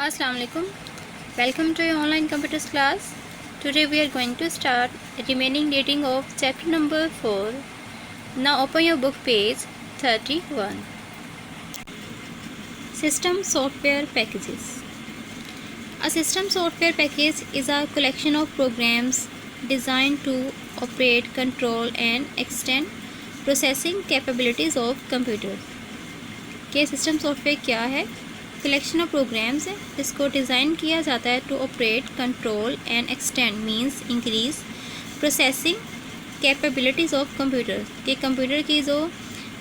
Assalamu alaikum. Welcome to your online computers class. Today we are going to start remaining reading of chapter number 4. Now open your book page 31. System software packages. A system software package is a collection of programs designed to operate, control and extend processing capabilities of computer. के system software क्या है? Collection of programs है जिसको design किया जाता है to operate, control and extend means increase processing capabilities of computer के computer की जो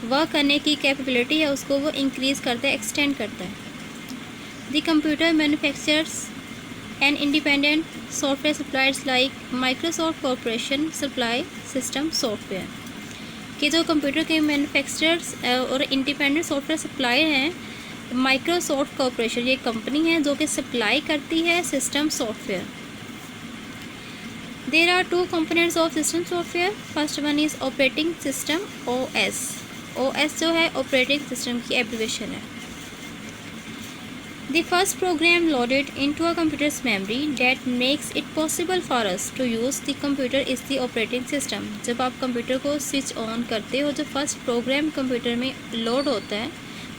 वर्क करने की कैपेबिलिटी है उसको वो इंक्रीज़ करता है, एक्सटेंड करता है. The computer manufacturers and independent software suppliers like Microsoft corporation supply system software कि जो कंप्यूटर के मैन्युफैक्चरर्स और इंडिपेंडेंट सॉफ्टवेयर सप्लायर हैं. माइक्रोसॉफ्ट कॉरपोरेशन ये कंपनी है जो कि सप्लाई करती है system software. There are two components of system software. First one is operating system OS. OS जो है ऑपरेटिंग सिस्टम की एब्रिविएशन है. The first program loaded into a computer's memory that makes it possible for us to use the computer is the operating system. जब आप computer को switch on करते हो, जो फर्स्ट प्रोग्राम कंप्यूटर में load होता है,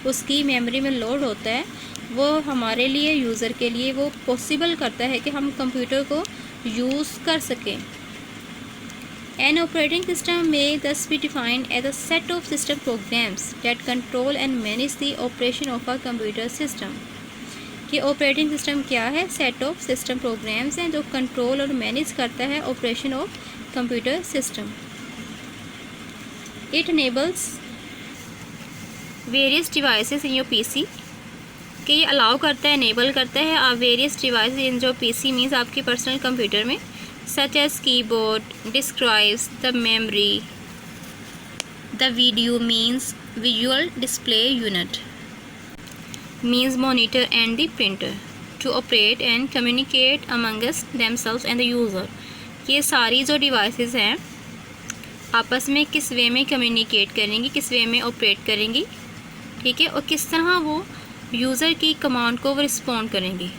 उसकी मेमोरी में लोड होता है, वो हमारे लिए, यूज़र के लिए वो पॉसिबल करता है कि हम कंप्यूटर को यूज़ कर सकें. एन ऑपरेटिंग सिस्टम में thus be defined as a set of system programs that control and manage the operation of a computer system. कि ऑपरेटिंग सिस्टम क्या है? सेट ऑफ सिस्टम प्रोग्राम्स हैं जो कंट्रोल और मैनेज करता है operation of computer system. It enables various devices in your PC कि ये अलाउ करता है, इनेबल करता है आप वेरियस डिवाइस इन जो पीसी मीन्स आपकी पर्सनल कंप्यूटर में, such as keyboard, disk drives, the memory, the video means visual display unit means monitor and the printer to operate and communicate amongst themselves and the user. ये सारी जो devices हैं आपस में किस वे में कम्युनिकेट करेंगी, किस वे में ऑपरेट करेंगी, ठीक है, और किस तरह वो यूज़र की कमांड को वो रिस्पॉन्ड करेंगी.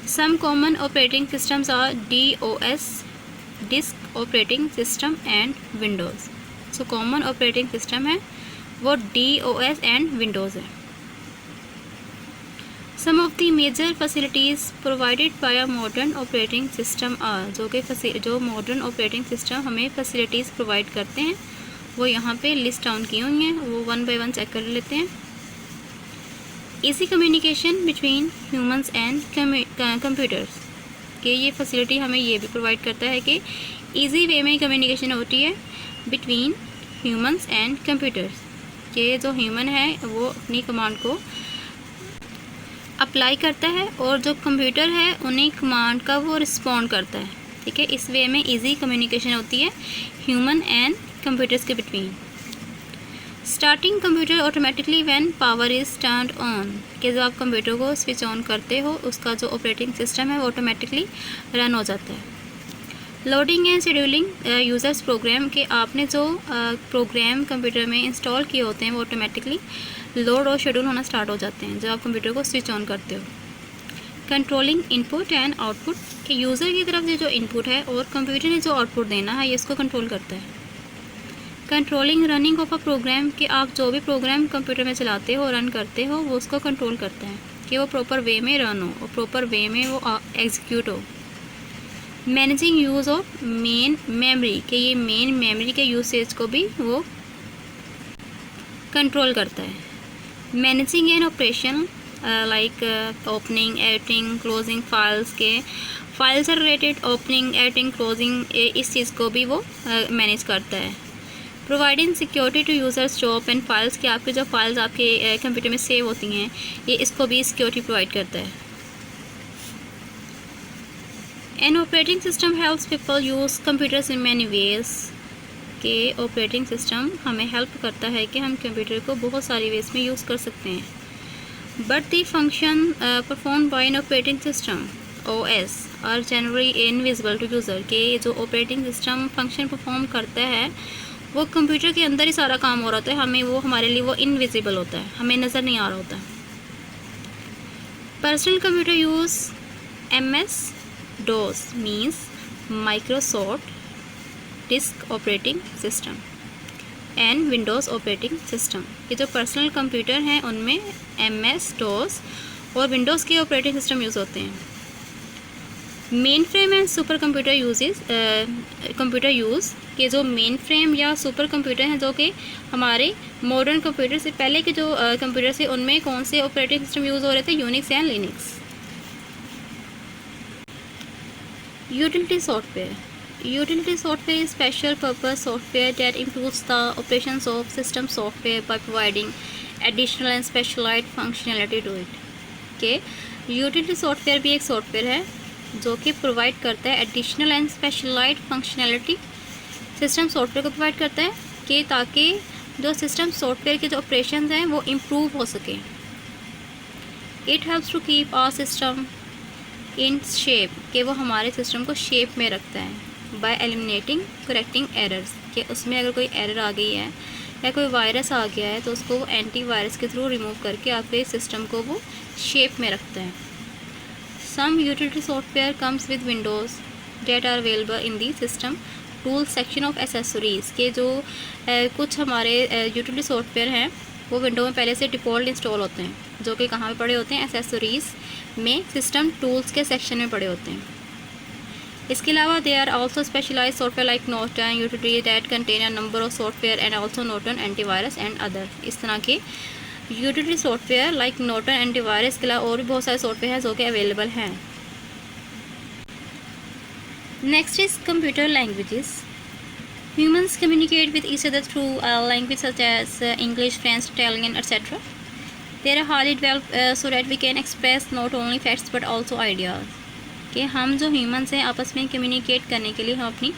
Some common operating systems are DOS, disk operating system and windows. So common operating system है वो DOS एंड विंडोज़ है. Some of the major facilities provided by a modern operating system are. जो modern operating system हमें facilities provide करते हैं वो यहाँ पे लिस्ट डाउन की हुई हैं, वो वन बाय वन चेक कर लेते हैं. Easy communication between humans and computers कि ये फैसिलिटी हमें ये भी प्रोवाइड करता है कि इजी वे में कम्युनिकेशन होती है बिटवीन ह्यूमंस एंड कंप्यूटर्स कि जो ह्यूमन है वो अपनी कमांड को अप्लाई करता है और जो कंप्यूटर है उन्हीं कमांड का वो रिस्पॉन्ड करता है, ठीक है. इस वे में इजी कम्युनिकेशन होती है ह्यूमन एंड कंप्यूटर्स के between. Starting computer automatically when power is turned on कि जब आप कंप्यूटर को स्विच ऑन करते हो उसका जो ऑपरेटिंग सिस्टम है वो ऑटोमेटिकली रन हो जाता है. Loading and scheduling users program के आपने जो प्रोग्राम कंप्यूटर में इंस्टॉल किए होते हैं वो ऑटोमेटिकली लोड और शेड्यूल होना स्टार्ट हो जाते हैं जब आप कंप्यूटर को स्विच ऑन करते हो. कंट्रोलिंग इनपुट एंड आउटपुट कि यूज़र की तरफ से जो इनपुट है और कंप्यूटर ने जो आउटपुट देना है ये इसको कंट्रोल करता है. Controlling running of a program कि आप जो भी प्रोग्राम कंप्यूटर में चलाते हो, रन करते हो, वो उसको कंट्रोल करता है कि वो प्रॉपर वे में रन हो और प्रॉपर वे में वो एग्जीक्यूट हो. Managing use of main memory कि ये मेन मेमोरी के यूसेज को भी वो कंट्रोल करता है. Managing an operation like opening, editing, closing files के फाइल से रिलेटेड ओपनिंग, एडिटिंग, क्लोजिंग इस चीज़ को भी वो मैनेज करता है. Providing security to users job and files कि आपके जो फाइल्स आपके कंप्यूटर में सेव होती हैं ये इसको भी सिक्योरिटी प्रोवाइड करता है. N operating system helps people use computers in many ways कि ऑपरेटिंग सिस्टम हमें हेल्प करता है कि हम कंप्यूटर को बहुत सारी वेज में यूज़ कर सकते हैं. But the function perform by an operating system OS are generally invisible to user के जो ऑपरेटिंग सिस्टम फंक्शन परफॉर्म करता है वो कंप्यूटर के अंदर ही सारा काम हो रहा होता है, हमें वो हमारे लिए वो इनविजिबल होता है, हमें नज़र नहीं आ रहा होता। Personal computer use MS DOS means Microsoft disc operating system and Windows operating system. ये जो पर्सनल कंप्यूटर हैं उनमें MS DOS और विंडोज़ के ऑपरेटिंग सिस्टम यूज़ होते हैं। Main frame and super computer use के जो मेन फ्रेम या सुपर कंप्यूटर हैं जो कि हमारे मॉडर्न कंप्यूटर से पहले के जो कंप्यूटर थे उनमें कौन से ऑपरेटिंग सिस्टम यूज़ हो रहे थे? Unix and Linux. Utility software is special purpose software that improves the operations of system software by providing additional and specialized functionality to it। के यूटिलिटी सॉफ्टवेयर भी एक सॉफ्टवेयर है जो कि प्रोवाइड करता है additional and specialized functionality system software को provide करता है कि ताकि जो सिस्टम सॉफ्टवेयर के जो ऑपरेशंस हैं वो इम्प्रूव हो सके। It helps to keep our system in shape कि वो हमारे सिस्टम को शेप में रखता है बाय एलिमिनेटिंग करेक्टिंग एरर्स कि उसमें अगर कोई एरर आ गई है या कोई वायरस आ गया है तो उसको वो एंटीवायरस के थ्रू रिमूव करके आपके सिस्टम को वो शेप में रखता है। Some utility software comes with windows that are available in the system tool section of accessories के जो कुछ हमारे यूटिलिटी सॉफ्टवेयर हैं वो विंडो में पहले से डिफ़ॉल्ट इंस्टॉल होते हैं जो कि कहाँ पे पड़े होते हैं? एसेसरीज़ में सिस्टम टूल्स के सेक्शन में पड़े होते हैं। इसके अलावा they are also specialized software like Norton utility that contain a number of software and also Norton antivirus and other. इस तरह के utility software like Norton antivirus के अलावा और भी बहुत सारे सॉफ्टवेयर हैं जो कि अवेलेबल हैं। Next is computer languages. Humans communicate with each other through language such as English, French, Italian, etc. They are highly developed so that we can express not only facts but also ideas। कि हम जो humans हैं आपस में communicate करने के लिए हम अपनी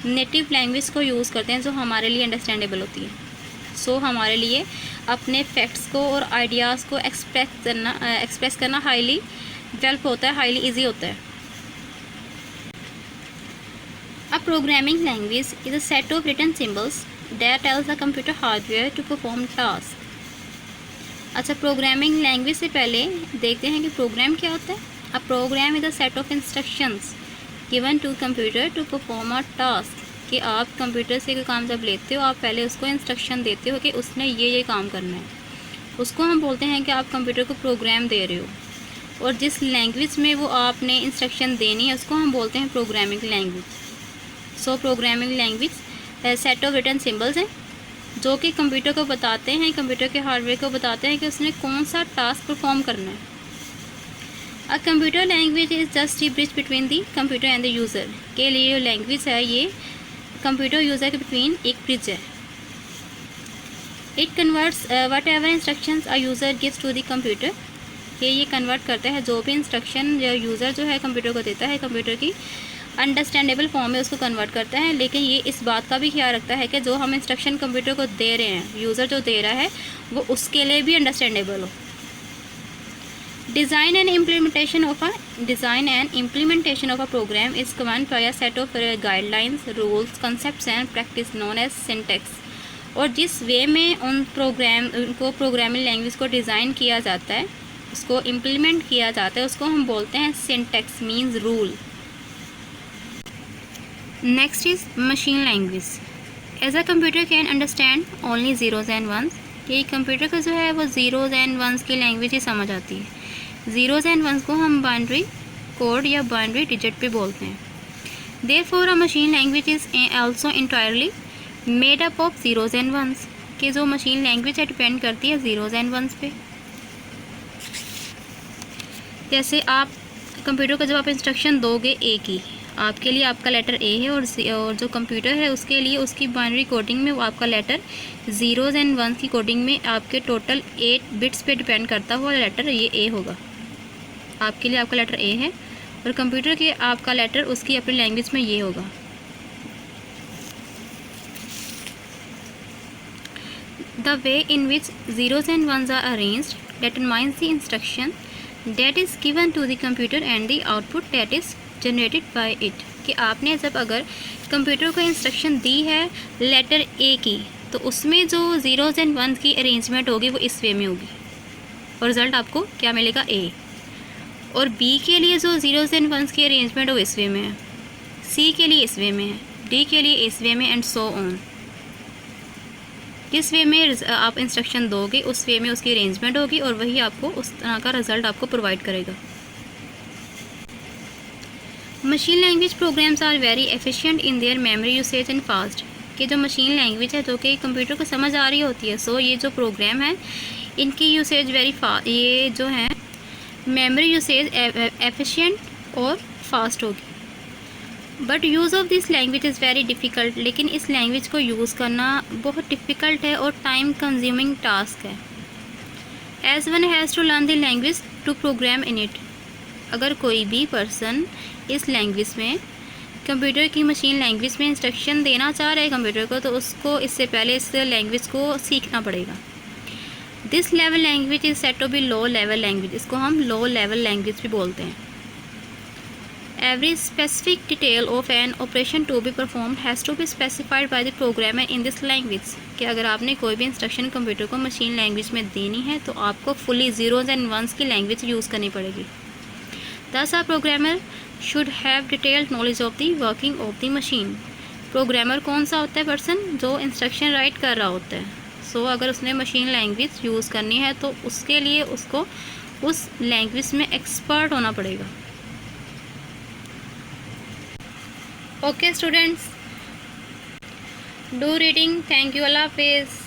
नेटिव लैंग्वेज को यूज़ करते हैं जो हमारे लिए अंडरस्टैंडेबल होती है। सो हमारे लिए अपने फैक्ट्स को और आइडियाज़ को एक्सप्रेस करना हाईली डेवलप होता है, हाईली ईजी होता है। A programming language is a set of written symbols that tells the computer hardware to perform tasks। अच्छा, प्रोग्रामिंग लैंग्वेज से पहले देखते हैं कि प्रोग्राम क्या होता है। A program is a set of instructions given to computer to perform a task। कि आप कंप्यूटर से कोई काम जब लेते हो आप पहले उसको इंस्ट्रक्शन देते हो कि उसने ये काम करना है, उसको हम बोलते हैं कि आप कंप्यूटर को प्रोग्राम दे रहे हो। और जिस लैंग्वेज में वो आपने इंस्ट्रक्शन देनी है उसको हम बोलते हैं programming language. So programming language set of written symbols हैं जो कि कंप्यूटर को बताते हैं, कंप्यूटर के हार्डवेयर को बताते हैं कि उसने कौन सा टास्क परफॉर्म करना है। A computer language is just the bridge between the computer and the user. के लिए जो लैंग्वेज है ये कंप्यूटर यूज़र के बिटवीन एक ब्रिज है। It converts whatever instructions a user gives to the computer. कि ये कन्वर्ट करता है जो भी इंस्ट्रक्शन जो यूज़र जो है कंप्यूटर को देता है कंप्यूटर की अंडरस्टैंडेबल फॉर्म में उसको कन्वर्ट करता है। लेकिन ये इस बात का भी ख्याल रखता है कि जो हम इंस्ट्रक्शन कंप्यूटर को दे रहे हैं, यूज़र जो दे रहा है वो उसके लिए भी अंडरस्टैंडेबल हो। Design and implementation of a program is governed by a set of guidelines, rules, concepts and practice known as syntax. और जिस वे में उनको प्रोग्रामिंग लैंग्वेज को डिज़ाइन किया जाता है, उसको इम्प्लीमेंट किया जाता है, उसको हम बोलते हैं syntax means rule. Next is machine language. As a computer can understand only zeros and ones. ये कंप्यूटर का जो है वो ज़ीरोज़ एंड वंस की लैंग्वेज ही समझ आती है। ज़ीरोज़ एंड वंस को हम बाइनरी कोड या बाइनरी डिजिट पे बोलते हैं। Therefore a machine language is also entirely made up of zeros and ones. कि जो मशीन लैंग्वेज है डिपेंड करती है ज़ीरोज़ एंड वंस पे। जैसे आप कंप्यूटर को जब आप इंस्ट्रक्शन दोगे ए की, आपके लिए आपका लेटर ए है और जो कंप्यूटर है उसके लिए उसकी बाइनरी कोडिंग में वो आपका लेटर ज़ीरोज़ एंड वंस की कोडिंग में आपके टोटल 8 बिट्स पे डिपेंड करता हुआ लेटर ये ए होगा। आपके लिए आपका लेटर ए है और कंप्यूटर के आपका लेटर उसकी अपनी लैंग्वेज में ये होगा। The way in which zeros and ones are arranged determines the instruction that is given to the computer and the output that is generated by it. कि आपने जब अगर कंप्यूटर को इंस्ट्रक्शन दी है लेटर ए की, तो उसमें जो ज़ीरोज़ एंड वंस की अरेंजमेंट होगी वो इस वे में होगी और रिज़ल्ट आपको क्या मिलेगा, ए। और बी के लिए जो ज़ीरोज़ एंड वंस की अरेंजमेंट वो इस वे में है, सी के लिए इस वे में है, डी के लिए इस वे में, एंड सो ऑन। जिस वे में आप इंस्ट्रक्शन दोगे उस वे में उसकी अरेंजमेंट होगी और वही आपको उस तरह का रिज़ल्ट आपको प्रोवाइड करेगा। Machine language programs are very efficient in their memory usage and fast. कि जो मशीन लैंग्वेज है जो कि कंप्यूटर को समझ आ रही होती है, सो ये जो प्रोग्राम है इनकी यूसेज वेरी फास्ट, ये जो है मेमोरी यूसेज एफिशिएंट और फास्ट होगी। But use of this language is very difficult, लेकिन इस लैंग्वेज को यूज़ करना बहुत डिफ़िकल्ट है और टाइम कंज्यूमिंग टास्क है। As one has to learn the language to program in it. अगर कोई भी पर्सन इस लैंग्वेज में, कंप्यूटर की मशीन लैंग्वेज में इंस्ट्रक्शन देना चाह रहे हैं कंप्यूटर को, तो उसको इससे पहले इस लैंग्वेज को सीखना पड़ेगा। This level language is set to be low level language. इसको हम लो लेवल लैंग्वेज भी बोलते हैं। Every specific detail of an operation to be performed has to be specified by the programmer in this language। कि अगर आपने कोई भी इंस्ट्रक्शन कंप्यूटर को मशीन लैंग्वेज में देनी है तो आपको फुली ज़ीरोज़ एंड वंस की लैंग्वेज यूज़ करनी पड़ेगी। Thus a programmer should have detailed knowledge of the working of the machine। Programmer कौन सा होता है पर्सन, जो इंस्ट्रक्शन राइट कर रहा होता है। सो अगर उसने मशीन लैंग्वेज यूज़ करनी है तो उसके लिए उसको उस लैंग्वेज में एक्सपर्ट होना पड़ेगा। Okay students, do reading. Thank you. Allah Hafiz.